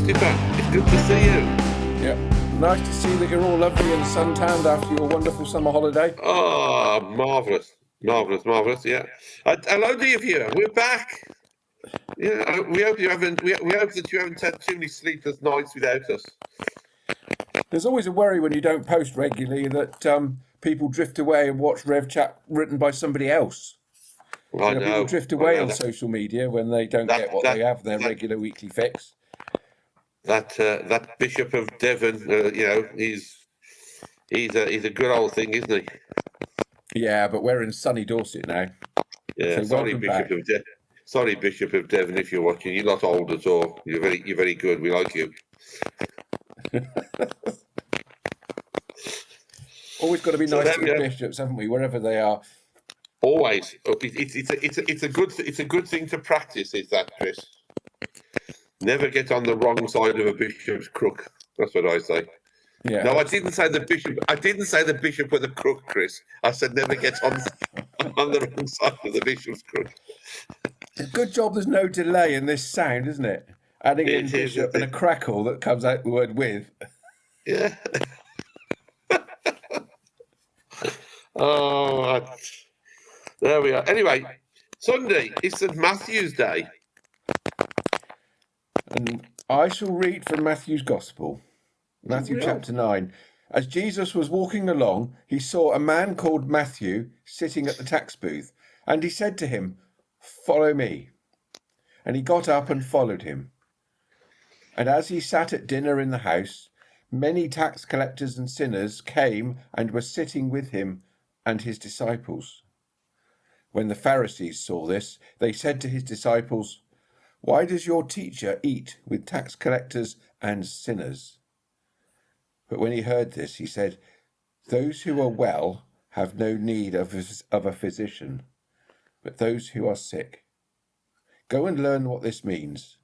Christopher. It's good to see you. Yeah, nice to see that you're all lovely and suntanned after your wonderful summer holiday. Oh, marvellous. Marvellous, yeah. Hello, dear viewer. We're back. Yeah, we hope you haven't. We hope that you haven't had too many sleepless nights without us. There's always a worry when you don't post regularly that people drift away and watch Rev Chat written by somebody else. People drift away on social media when they don't get what they have their regular weekly fix. That Bishop of Devon, he's a good old thing, isn't he? Yeah, but we're in sunny Dorset now. Yeah, so sorry, Bishop of Devon, if you're watching. You're not old at all. You're very good. We like you. Always got to be nice to the bishops, haven't we? Wherever they are. Always. It's a good thing to practice. Is that, Chris? Never get on the wrong side of a bishop's crook. That's what I say. Yeah. No, I didn't say the bishop. I didn't say the bishop with a crook, Chris. I said never get on the wrong side of the bishop's crook. It's a good job there's no delay in this sound, isn't it? Adding in bishop and a crackle that comes out the word with. Yeah. There we are. Anyway, Sunday is St. Matthew's Day. And I shall read from Matthew's Gospel, Matthew chapter 9. As Jesus was walking along, he saw a man called Matthew sitting at the tax booth, and he said to him, "Follow me." And he got up and followed him. And as he sat at dinner in the house, many tax collectors and sinners came and were sitting with him and his disciples. When the Pharisees saw this, they said to his disciples, "Why does your teacher eat with tax collectors and sinners?" But when he heard this, he said, "Those who are well have no need of a physician, but those who are sick. Go and learn what this means.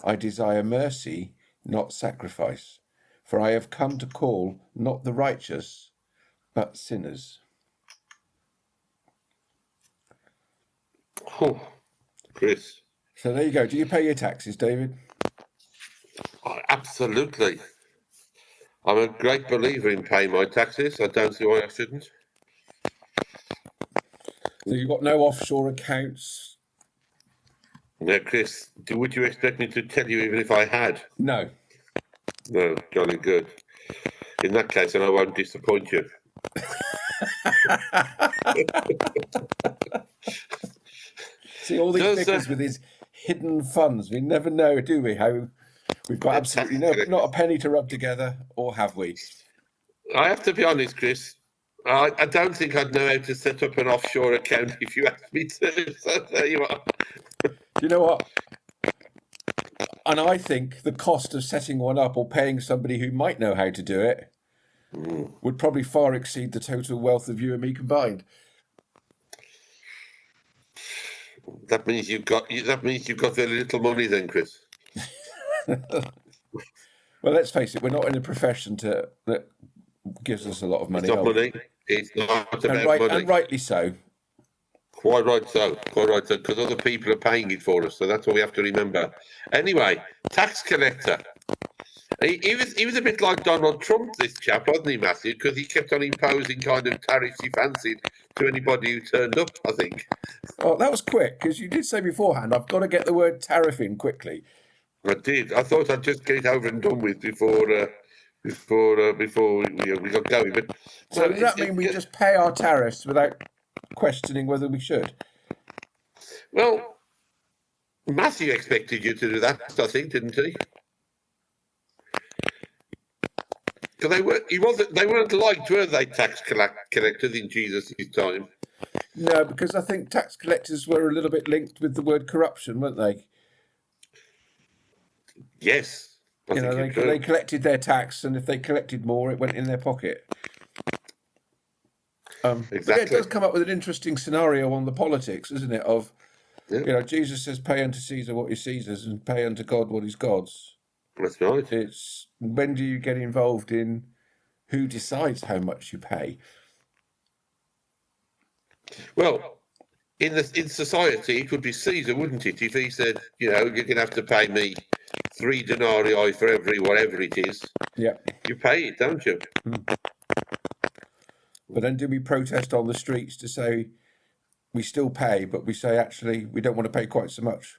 I desire mercy, not sacrifice, for I have come to call not the righteous, but sinners." Oh, Chris. So there you go. Do you pay your taxes, David? Oh, absolutely. I'm a great believer in paying my taxes. I don't see why I shouldn't. So you've got no offshore accounts? Now, Chris, would you expect me to tell you even if I had? No. No, jolly good. In that case, then I won't disappoint you. See, all these figures with his hidden funds. We never know, do we, how we've got absolutely not a penny to rub together, or have we? I have to be honest, Chris. I don't think I'd know how to set up an offshore account if you asked me to. So there you are. Do you know what? And I think the cost of setting one up or paying somebody who might know how to do it would probably far exceed the total wealth of you and me combined. That means you've got very little money then, Chris. Well, let's face it, we're not in a profession that gives us a lot of money. It's not money. It's not about money. And rightly so. Quite right so, because other people are paying it for us, so that's what we have to remember. Anyway, tax collector. He was a bit like Donald Trump, this chap, wasn't he, Matthew? Because he kept on imposing kind of tariffs he fancied to anybody who turned up, I think. Oh, that was quick, because you did say beforehand, I've got to get the word tariff in quickly. I did. I thought I'd just get it over and done with before we got going. But so does that mean we just pay our tariffs without questioning whether we should? Well, Matthew expected you to do that, I think, didn't he? Because they weren't liked, were they, tax collectors in Jesus' time? No, because I think tax collectors were a little bit linked with the word corruption, weren't they? Yes. They collected their tax, and if they collected more, it went in their pocket. Exactly. But yeah, it does come up with an interesting scenario on the politics, isn't it? Of, Jesus says, "Pay unto Caesar what is Caesar's, and pay unto God what is God's." That's right. It's when do you get involved in who decides how much you pay? Well, in society, it would be Caesar, wouldn't it? If he said, you're going to have to pay me 3 denarii for every whatever it is. Yeah. You pay it, don't you? But then do we protest on the streets to say we still pay, but we say actually we don't want to pay quite so much,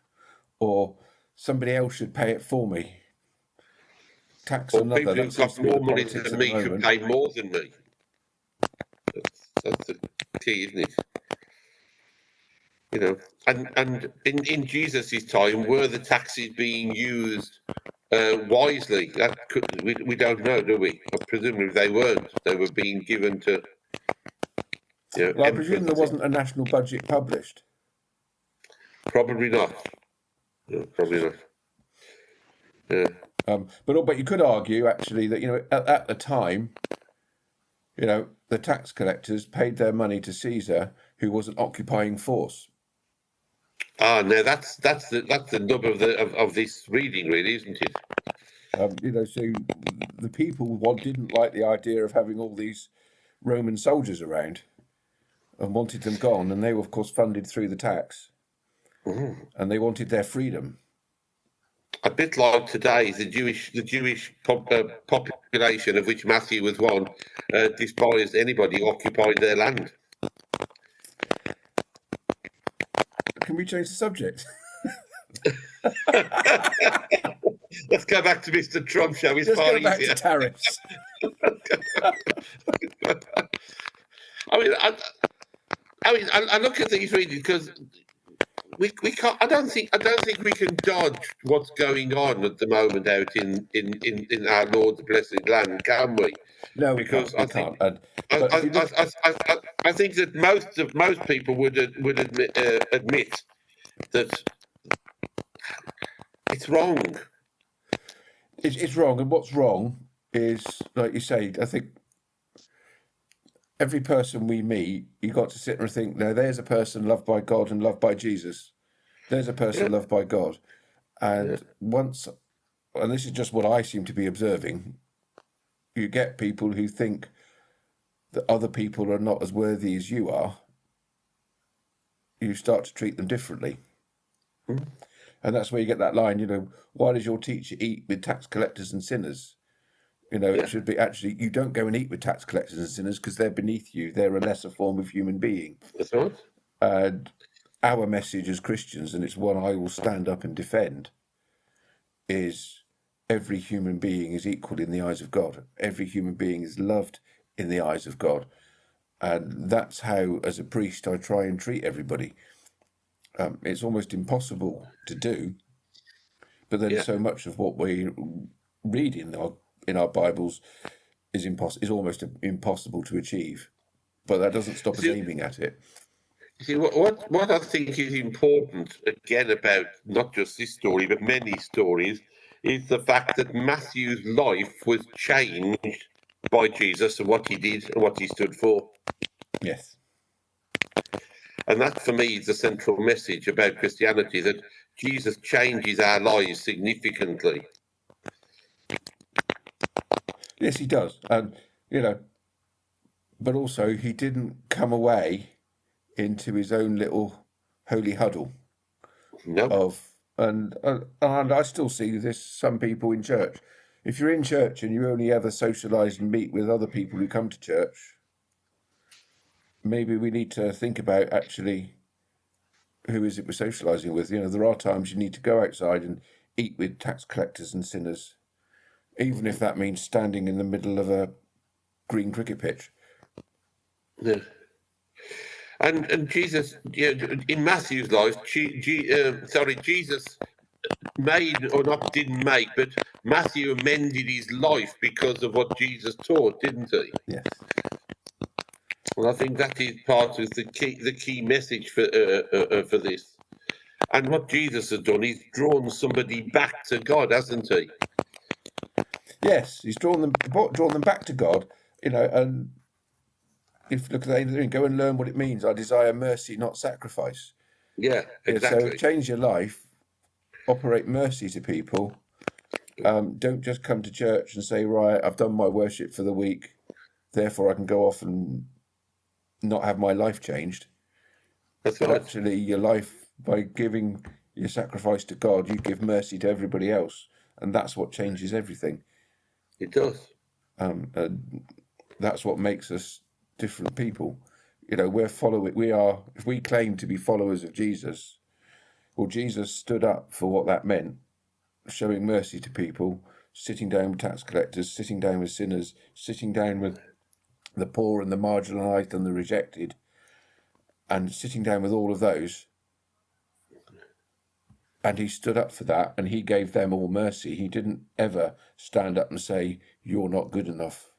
or somebody else should pay it for me? Tax Or another. people That who've seems got to be more the money politics than at me the should moment. pay more than me. That's the key, isn't it? You know, and in Jesus' time, were the taxes being used wisely? We don't know, do we? Presumably they weren't. They were being given to Well, I emperors. presume there wasn't a national budget published. Probably not. No, probably not. Yeah. But you could argue actually that at the time, the tax collectors paid their money to Caesar, who was an occupying force. No, that's the nub of this reading, really, isn't it? So the people didn't like the idea of having all these Roman soldiers around and wanted them gone, and they were of course funded through the tax, and they wanted their freedom. A bit like today, the Jewish population, of which Matthew was one, despised anybody who occupied their land. Can we change the subject? Let's go back to Mr. Trump, shall we? Let's go back to tariffs. I look at these readings because we can't. I don't think we can dodge what's going on at the moment out in our Lord's blessed land, can we? No, because we can't. I think that most people would admit that it's wrong. It's wrong, and what's wrong is, like you say, I think every person we meet, you got to sit and think, no, there's a person loved by God and loved by Jesus. There's a person loved by God. And and this is just what I seem to be observing, you get people who think that other people are not as worthy as you are. You start to treat them differently. And that's where you get that line, why does your teacher eat with tax collectors and sinners? It should be actually, you don't go and eat with tax collectors and sinners because they're beneath you. They're a lesser form of human being. That's right. And our message as Christians, and it's one I will stand up and defend, is every human being is equal in the eyes of God. Every human being is loved in the eyes of God. And that's how, as a priest, I try and treat everybody. It's almost impossible to do, but then so much of what we read in our Bibles is almost impossible to achieve. But that doesn't stop us aiming at it. See, what I think is important, again, about not just this story, but many stories, is the fact that Matthew's life was changed by Jesus and what he did and what he stood for. Yes. And that, for me, is the central message about Christianity, that Jesus changes our lives significantly. Yes, he does. And, but also he didn't come away into his own little holy huddle. No. And I still see this, some people in church. If you're in church and you only ever socialise and meet with other people who come to church, maybe we need to think about actually who is it we're socialising with. There are times you need to go outside and eat with tax collectors and sinners, even if that means standing in the middle of a green cricket pitch. Yeah. And Jesus, in Matthew's life, Jesus made, or not didn't make, but Matthew amended his life because of what Jesus taught, didn't he? Yes. Well, I think that is part of the key message for this. And what Jesus has done is drawn somebody back to God, hasn't he? Yes, he's drawn them back to God, and if you look at that, go and learn what it means. I desire mercy, not sacrifice. Yeah, exactly. So change your life, operate mercy to people. Don't just come to church and say, right, I've done my worship for the week, therefore I can go off and not have my life changed. That's but right. Actually, your life, by giving your sacrifice to God, you give mercy to everybody else. and that's what changes everything. It does. And that's what makes us different people. You know, if we claim to be followers of Jesus, well, Jesus stood up for what that meant, showing mercy to people, sitting down with tax collectors, sitting down with sinners, sitting down with the poor and the marginalised and the rejected, and sitting down with all of those. And he stood up for that, and he gave them all mercy. He didn't ever stand up and say, "You're not good enough."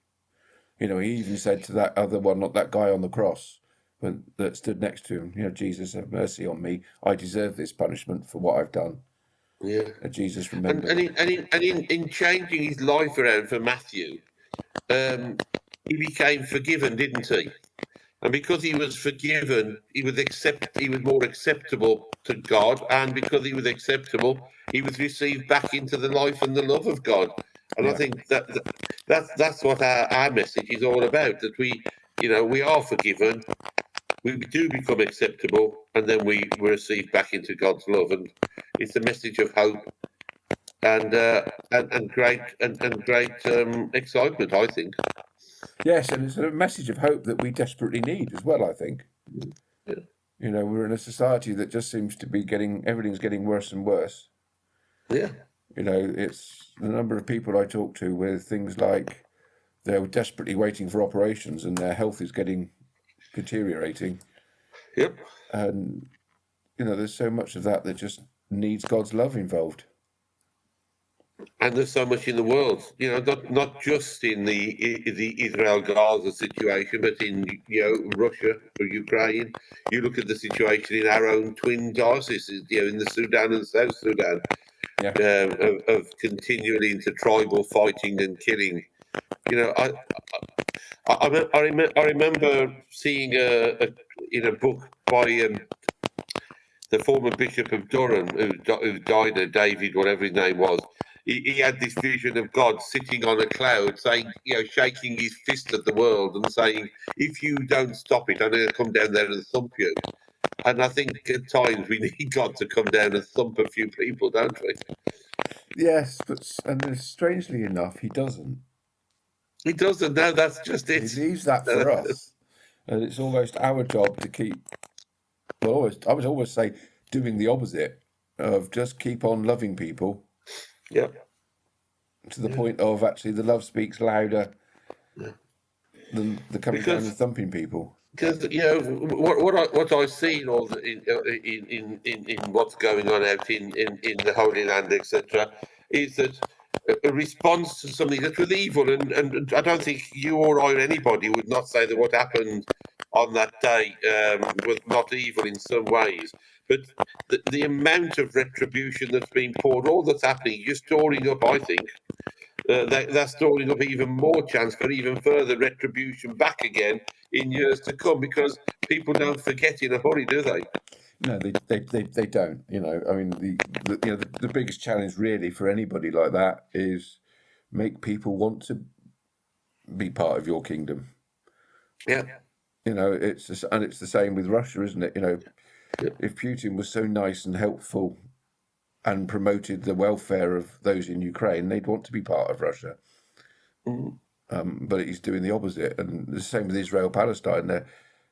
You know, he even said to that other one, not that guy on the cross, that stood next to him, you know, "Jesus, have mercy on me. I deserve this punishment for what I've done." Yeah. And Jesus remembered. And in changing his life around for Matthew, he became forgiven, didn't he? And because he was forgiven, he was more acceptable to God, and because he was acceptable, he was received back into the life and the love of God. And I think that's what our message is all about. That we are forgiven, we do become acceptable, and then we receive back into God's love. And it's a message of hope and great excitement, I think. Yes, and it's a message of hope that we desperately need as well, I think. Yeah. You know, we're in a society that just seems to be everything's getting worse and worse. Yeah. You know, it's the number of people I talk to with things like they're desperately waiting for operations and their health is deteriorating. Yep. And, you know, there's so much of that just needs God's love involved. And there's so much in the world, you know, not just in the Israel-Gaza situation, but in Russia or Ukraine. You look at the situation in our own twin dioceses, in the Sudan and South Sudan, of continually into tribal fighting and killing. You know, I remember seeing in a book by the former Bishop of Durham, who died, David, whatever his name was. He had this vision of God sitting on a cloud, saying, shaking his fist at the world and saying, "If you don't stop it, I'm going to come down there and thump you." And I think at times we need God to come down and thump a few people, don't we? Yes, and strangely enough, he doesn't. He doesn't. No, that's just it. He leaves that for us, and it's almost our job to keep. Well, I would always say doing the opposite of just keep on loving people. Yeah. To the point of actually the love speaks louder than the coming down and thumping people. Because what I've seen in what's going on out in the Holy Land, etc., is that a response to something that was evil, and I don't think you or I or anybody would not say that what happened on that day was not evil in some ways, but the amount of retribution that's been poured, all that's happening, you're storing up, I think. They're storing up even more chance for even further retribution back again in years to come, because people don't forget in a hurry, do they? No, they don't. You know, I mean, the biggest challenge really for anybody like that is make people want to be part of your kingdom. Yeah. You know, it's the same with Russia, isn't it? You know, if Putin was so nice and helpful and promoted the welfare of those in Ukraine, they'd want to be part of Russia. But he's doing the opposite, and the same with Israel, Palestine.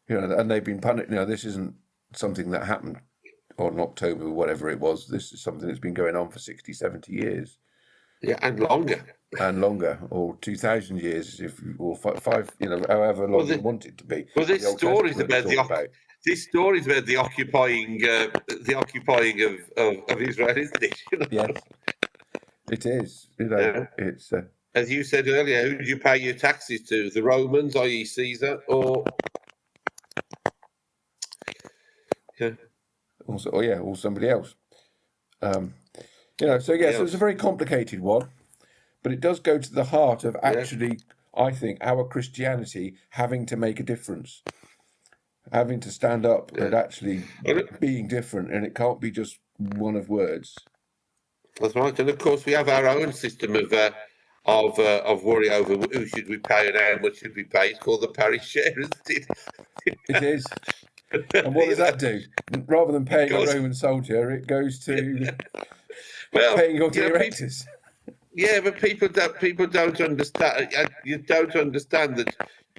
And they've been punished. You know, this isn't something that happened on October, whatever it was. This is something that's been going on for 60, 70 years. Yeah, and longer. And longer, or 2,000 years, or five, however long you want it to be. Well, this story is about this story is about the occupying of Israel, isn't it? Yes, it is. It's. As you said earlier, who do you pay your taxes to? The Romans, i.e., Caesar, or or somebody else. So it's a very complicated one, but it does go to the heart of actually, I think, our Christianity having to make a difference, having to stand up and actually being different, and it can't be just one of words. That's right, and of course we have our own system of worry over who should we pay and how much should we pay. It's called the parish share, isn't it? It is. And what does that do? Rather than paying a Roman soldier, it goes to paying your directors. Yeah, but people don't understand. You don't understand that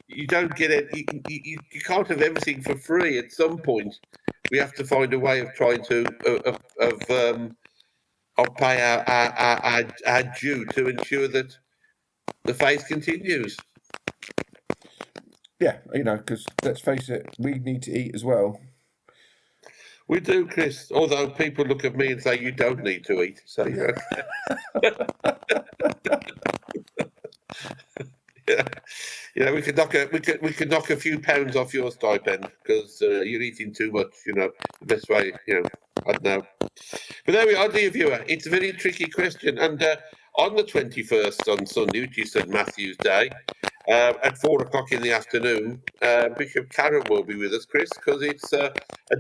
you don't get it. You can't have everything for free. At some point, we have to find a way of trying to of pay our due to ensure that the faith continues. Yeah, because let's face it, we need to eat as well. We do, Chris. Although people look at me and say you don't need to eat. So yeah, we could knock a few pounds off your stipend because you're eating too much. The best way, I don't know. But there we are, dear viewer. It's a very tricky question, and on the 21st on Sunday, which is St Matthew's Day, at 4:00 in the afternoon, Bishop Karen will be with us, Chris, because it's a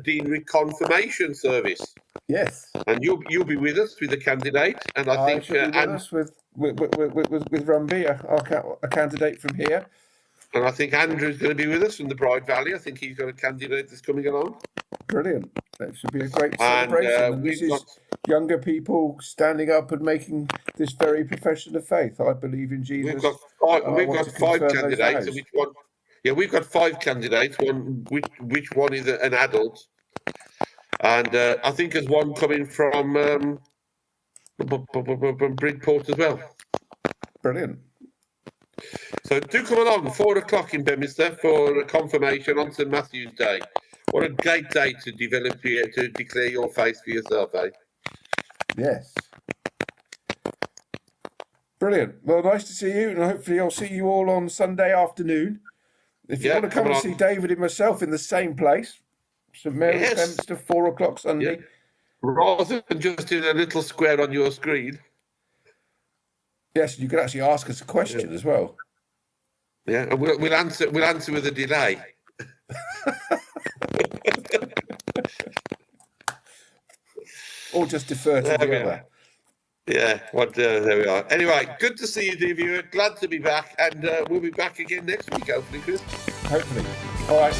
deanery confirmation service. Yes, and you'll be with us with the candidate, and I think shall be with us with Rumby, a candidate from here. And I think Andrew's going to be with us from the Bride Valley. I think he's got a candidate that's coming along. Brilliant. That should be a great celebration. And this is younger people standing up and making this very profession of faith. I believe in Jesus. We've got five candidates. Which one? Yeah, we've got 5 candidates. Which one is an adult? And I think there's one coming from Bridport as well. Brilliant. So do come along, 4:00 in Beaminster for a confirmation on St Matthew's Day. What a great day to declare your faith for yourself, eh? Yes. Brilliant. Well, nice to see you, and hopefully I'll see you all on Sunday afternoon. If you want to come and see David and myself in the same place, St Mary's, Beaminster, 4:00 Sunday. Yeah. Rather than just in a little square on your screen. Yes, you can actually ask us a question as well. Yeah, and we'll answer with a delay. Or just defer to the other. Yeah, there we are. Anyway, good to see you, dear viewer. Glad to be back, and we'll be back again next week, hopefully, Chris. Hopefully. All right.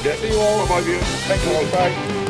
Yeah. See you all. Bye, viewers. Thank you. Bye.